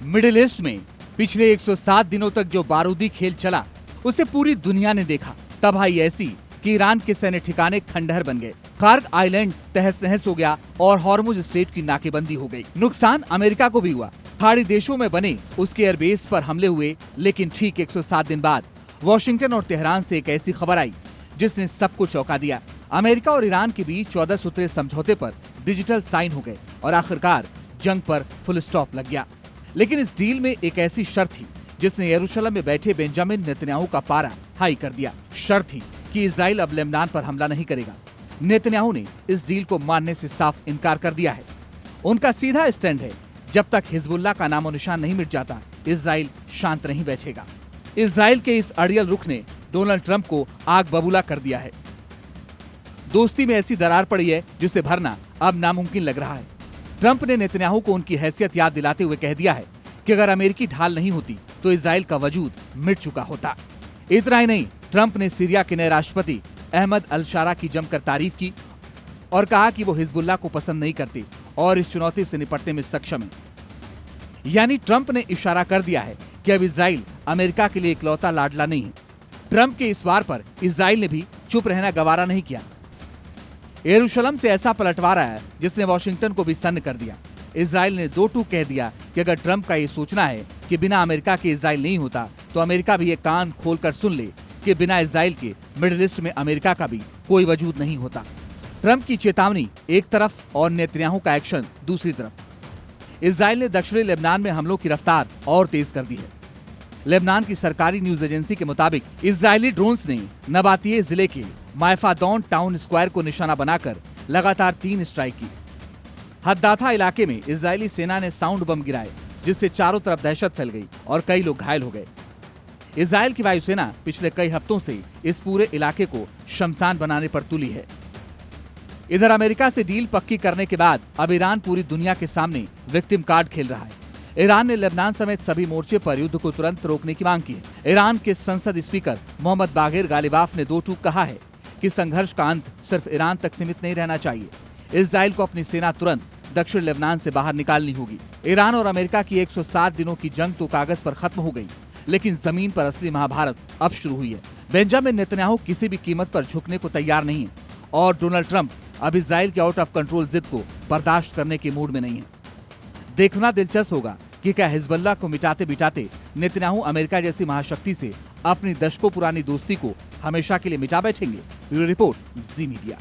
Middle east में पिछले 107 दिनों तक जो बारूदी खेल चला उसे पूरी दुनिया ने देखा। तबाही ऐसी कि ईरान के सैन्य ठिकाने खंडहर बन गए, कार्ग आइलैंड तहस नहस हो गया और हॉर्मुज स्ट्रेट की नाकेबंदी हो गई। नुकसान अमेरिका को भी हुआ। खाड़ी देशों में बने उसके एयरबेस पर हमले हुए, लेकिन ठीक 107 दिन बाद वॉशिंगटन और तेहरान से एक ऐसी खबर आई जिसने सबको चौंका दिया। अमेरिका और ईरान के बीच 14 सूत्रीय समझौते पर डिजिटल साइन हो गए और आखिरकार जंग पर फुल स्टॉप लग गया। लेकिन इस डील में एक ऐसी शर्त थी जिसने यरूशलेम में बैठे बेंजामिन नेतन्याहू का पारा हाई कर दिया। शर्त थी कि इजराइल अब लेबनान पर हमला नहीं करेगा। नेतन्याहू ने इस डील को मानने से साफ इनकार कर दिया है। उनका सीधा स्टैंड है, जब तक हिजबुल्लाह का नामो निशान नहीं मिट जाता, इजराइल शांत नहीं बैठेगा। इजराइल के इस अड़ियल रुख ने डोनाल्ड ट्रंप को आग बबूला कर दिया है। दोस्ती में ऐसी दरार पड़ी है जिसे भरना अब नामुमकिन लग रहा है। ट्रंप ने नेतन्याहू को उनकी हैसियत याद दिलाते हुए कह दिया है कि अगर अमेरिकी ढाल नहीं होती तो इजराइल का वजूद मिट चुका होता। इतना ही नहीं, ट्रंप ने सीरिया के नए राष्ट्रपति अहमद अल-शारा की जमकर तारीफ की और कहा कि वो हिजबुल्लाह को पसंद नहीं करते और इस चुनौती से निपटने में सक्षम है। यानी ट्रंप ने इशारा कर दिया है कि अब इजराइल अमेरिका के लिए इकलौता लाडला नहीं है। ट्रंप के इस वार पर इजराइल ने भी चुप रहना गवारा नहीं किया। यरूशलेम से ऐसा पलटवार आया जिसने वॉशिंगटन को भी सन्न कर दिया। इजराइल ने दो टूक कह दिया कि अगर ट्रंप का ये सोचना है कि बिना अमेरिका के इजराइल नहीं होता, तो अमेरिका भी ये कान खोलकर सुन ले कि बिना इजराइल के मिडिल ईस्ट में अमेरिका का भी कोई वजूद नहीं होता। ट्रंप की चेतावनी एक तरफ और नेतन्याहू का एक्शन दूसरी तरफ। इजराइल ने दक्षिणी लेबनान में हमलों की रफ्तार और तेज कर दी है। लेबनान की सरकारी न्यूज एजेंसी के मुताबिक इजरायली ड्रोन्स ने नबातिये जिले के मायफादौन टाउन स्क्वायर को निशाना बनाकर लगातार 3 स्ट्राइक की। हद्दाथा इलाके में इजरायली सेना ने साउंड बम गिराए, जिससे चारों तरफ दहशत फैल गई और कई लोग घायल हो गए। इजराइल की वायुसेना पिछले कई हफ्तों से इस पूरे इलाके को शमशान बनाने पर तुली है। इधर अमेरिका से डील पक्की करने के बाद अब ईरान पूरी दुनिया के सामने विक्टिम कार्ड खेल रहा है। ईरान ने लेबनान समेत सभी मोर्चे पर युद्ध को तुरंत रोकने की मांग की है। ईरान के संसद स्पीकर मोहम्मद बागिर गालिबाफ ने दो टूक कहा है कि संघर्ष का अंत सिर्फ ईरान तक सीमित नहीं रहना चाहिए। इजराइल को अपनी सेना तुरंत दक्षिण लेबनान से बाहर निकालनी होगी। ईरान और अमेरिका की 107 दिनों की जंग तो कागज पर खत्म हो गई, लेकिन जमीन पर असली महाभारत अब शुरू हुई है। बेंजामिन नेतन्याहू किसी भी कीमत पर झुकने को तैयार नहीं है और डोनाल्ड ट्रंप अब इजराइल के आउट ऑफ कंट्रोल जिद को बर्दाश्त करने के मूड में नहीं है। देखना दिलचस्प होगा कि क्या हिजबुल्लाह को मिटाते बिटाते नेतन्याहू अमेरिका जैसी महाशक्ति से अपनी दशकों पुरानी दोस्ती को हमेशा के लिए मिटा बैठेंगे। ब्यूरो रिपोर्ट, जी मीडिया।